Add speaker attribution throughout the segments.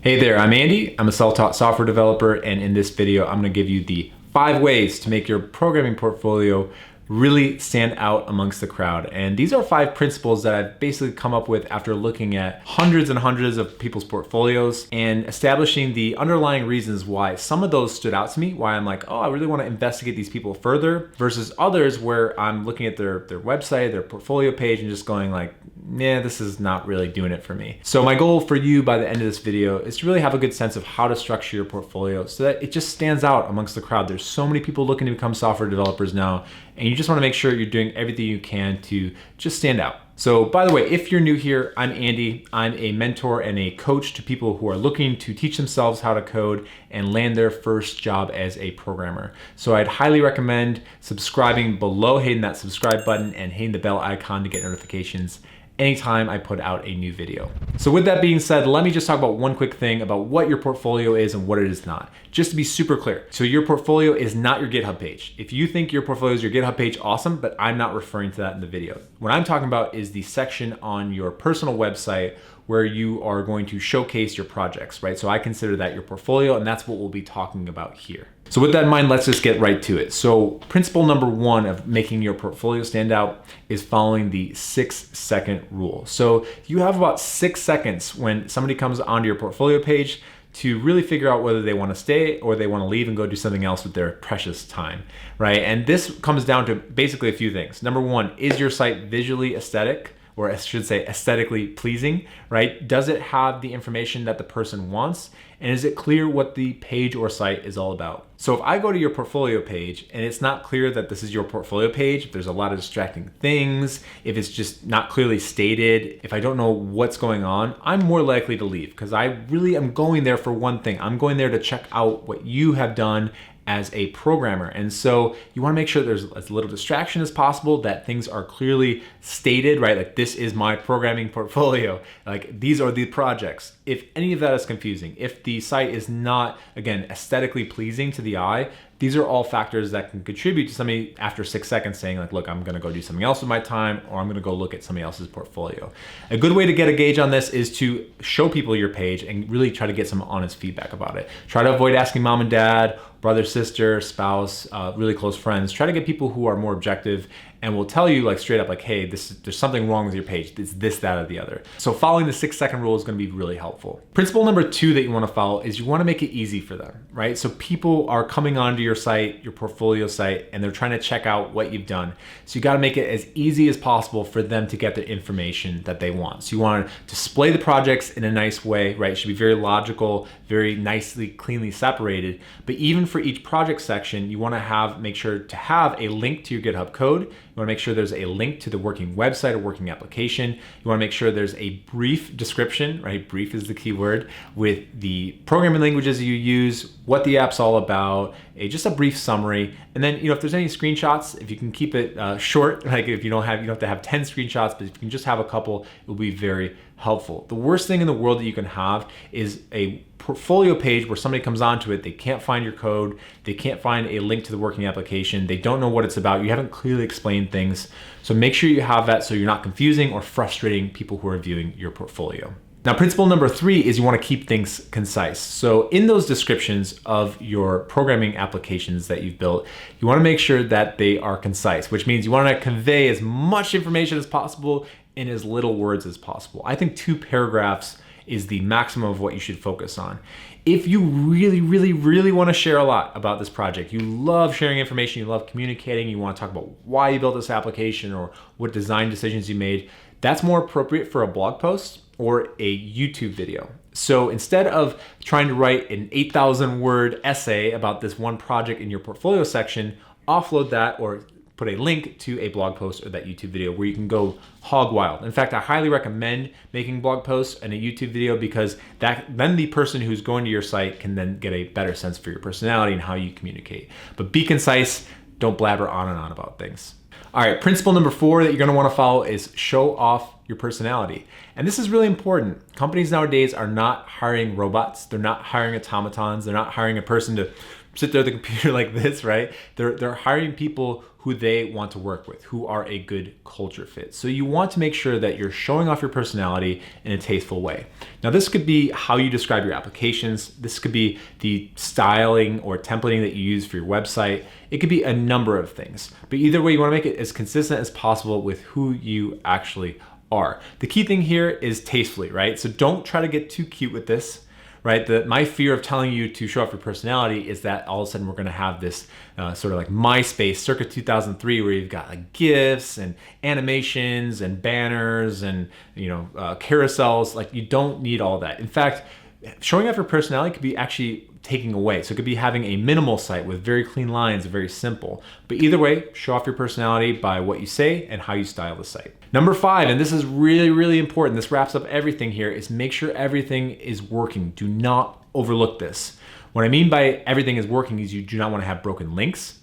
Speaker 1: Hey there, I'm Andy. I'm a self-taught software developer, and in this video, I'm gonna give you the 5 ways to make your programming portfolio really stand out amongst the crowd. And these are 5 principles that I've basically come up with after looking at hundreds and hundreds of people's portfolios and establishing the underlying reasons why some of those stood out to me, why I'm like, oh, I really wanna investigate these people further, versus others where I'm looking at their website, their portfolio page, and just going like, yeah, this is not really doing it for me. So my goal for you by the end of this video is to really have a good sense of how to structure your portfolio so that it just stands out amongst the crowd. There's so many people looking to become software developers now, and you just wanna make sure you're doing everything you can to just stand out. So by the way, if you're new here, I'm Andy. I'm a mentor and a coach to people who are looking to teach themselves how to code and land their first job as a programmer. So I'd highly recommend subscribing below, hitting that subscribe button and hitting the bell icon to get notifications anytime I put out a new video. So with that being said, let me just talk about one quick thing about what your portfolio is and what it is not. Just to be super clear. So your portfolio is not your GitHub page. If you think your portfolio is your GitHub page, awesome, but I'm not referring to that in the video. What I'm talking about is the section on your personal website where you are going to showcase your projects, right? So I consider that your portfolio, and that's what we'll be talking about here. So with that in mind, let's just get right to it. So principle number 1 of making your portfolio stand out is following the 6-second rule. So you have about 6 seconds when somebody comes onto your portfolio page to really figure out whether they want to stay or they want to leave and go do something else with their precious time, right? And this comes down to basically a few things. Number 1, is your site visually aesthetic? Or I should say aesthetically pleasing, right? Does it have the information that the person wants? And is it clear what the page or site is all about? So if I go to your portfolio page and it's not clear that this is your portfolio page, if there's a lot of distracting things, if it's just not clearly stated, if I don't know what's going on, I'm more likely to leave because I really am going there for one thing. I'm going there to check out what you have done as a programmer. And so you wanna make sure there's as little distraction as possible, that things are clearly stated, right? Like this is my programming portfolio. Like these are the projects. If any of that is confusing, if the site is not, again, aesthetically pleasing to the eye, these are all factors that can contribute to somebody after 6 seconds saying like, look, I'm gonna go do something else with my time, or I'm gonna go look at somebody else's portfolio. A good way to get a gauge on this is to show people your page and really try to get some honest feedback about it. Try to avoid asking mom and dad, brother, sister, spouse, really close friends. Try to get people who are more objective and will tell you like straight up like, hey, there's something wrong with your page. It's this, that, or the other. So following the 6-second rule is gonna be really helpful. Principle number 2 that you wanna follow is you wanna make it easy for them, right? So people are coming onto your site, your portfolio site, and they're trying to check out what you've done. So you gotta make it as easy as possible for them to get the information that they want. So you wanna display the projects in a nice way, right? It should be very logical, very nicely, cleanly separated. But even for each project section, you wanna make sure to have a link to your GitHub code. You wanna make sure there's a link to the working website or working application. You wanna make sure there's a brief description, right? Brief is the key word, with the programming languages you use, what the app's all about, just a brief summary. And then, if there's any screenshots, if you can keep it short, like if you don't have to have 10 screenshots, but if you can just have a couple, it will be very helpful. The worst thing in the world that you can have is a portfolio page where somebody comes onto it, they can't find your code, they can't find a link to the working application, they don't know what it's about, you haven't clearly explained things. So make sure you have that so you're not confusing or frustrating people who are viewing your portfolio. Now, principle number 3 is you want to keep things concise. So in those descriptions of your programming applications that you've built, you want to make sure that they are concise, which means you want to convey as much information as possible in as little words as possible. I think 2 paragraphs is the maximum of what you should focus on. If you really, really, really want to share a lot about this project, you love sharing information, you love communicating, you want to talk about why you built this application or what design decisions you made, that's more appropriate for a blog post or a YouTube video. So instead of trying to write an 8,000 word essay about this one project in your portfolio section, offload that or put a link to a blog post or that YouTube video where you can go hog wild. In fact, I highly recommend making blog posts and a YouTube video because then the person who's going to your site can then get a better sense for your personality and how you communicate. But be concise, don't blabber on and on about things. All right, principle number 4 that you're gonna wanna follow is show off your personality. And this is really important. Companies nowadays are not hiring robots. They're not hiring automatons. They're not hiring a person to sit there at the computer like this, right? They're hiring people who they want to work with, who are a good culture fit. So you want to make sure that you're showing off your personality in a tasteful way. Now, this could be how you describe your applications. This could be the styling or templating that you use for your website. It could be a number of things. But either way, you want to make it as consistent as possible with who you actually are. The key thing here is tastefully, right? So don't try to get too cute with this. Right? My fear of telling you to show off your personality is that all of a sudden we're going to have this sort of like MySpace circa 2003 where you've got like GIFs and animations and banners and carousels. Like, you don't need all that. In fact, showing off your personality could be actually taking away. So it could be having a minimal site with very clean lines, very simple. But either way, show off your personality by what you say and how you style the site. Number 5, and this is really, really important, this wraps up everything here, is make sure everything is working. Do not overlook this. What I mean by everything is working is you do not want to have broken links.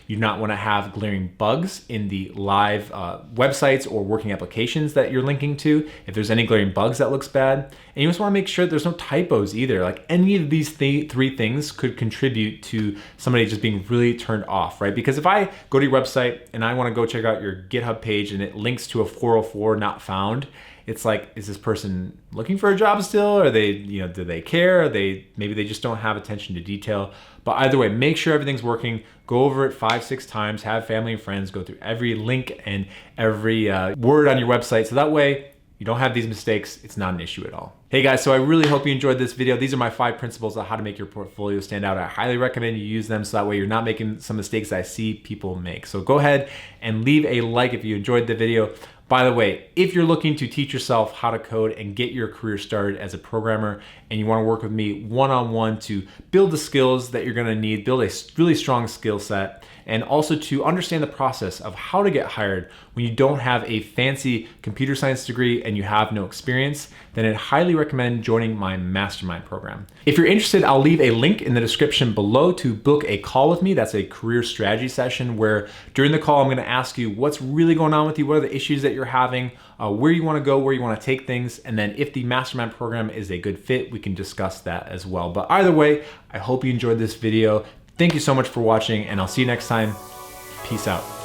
Speaker 1: You do not want to have glaring bugs in the live websites or working applications that you're linking to. If there's any glaring bugs, that looks bad. And you just want to make sure there's no typos either. Like, any of these three things could contribute to somebody just being really turned off, right? Because if I go to your website and I want to go check out your GitHub page and it links to a 404 not found, it's like, is this person looking for a job still? Are they, do they care? Maybe they just don't have attention to detail. But either way, make sure everything's working. Go over it 5-6 times, have family and friends go through every link and every word on your website. So that way you don't have these mistakes. It's not an issue at all. Hey guys, so I really hope you enjoyed this video. These are my 5 principles on how to make your portfolio stand out. I highly recommend you use them so that way you're not making some mistakes I see people make. So go ahead and leave a like if you enjoyed the video. By the way, if you're looking to teach yourself how to code and get your career started as a programmer, and you want to work with me one-on-one to build the skills that you're going to need, build a really strong skill set, and also to understand the process of how to get hired when you don't have a fancy computer science degree and you have no experience, then I'd highly recommend joining my mastermind program. If you're interested, I'll leave a link in the description below to book a call with me. That's a career strategy session where during the call, I'm going to ask you what's really going on with you, what are the issues that you're having, where you want to go, where you want to take things, and then if the mastermind program is a good fit, we can discuss that as well. But either way, I hope you enjoyed this video. Thank you so much for watching, and I'll see you next time. Peace out.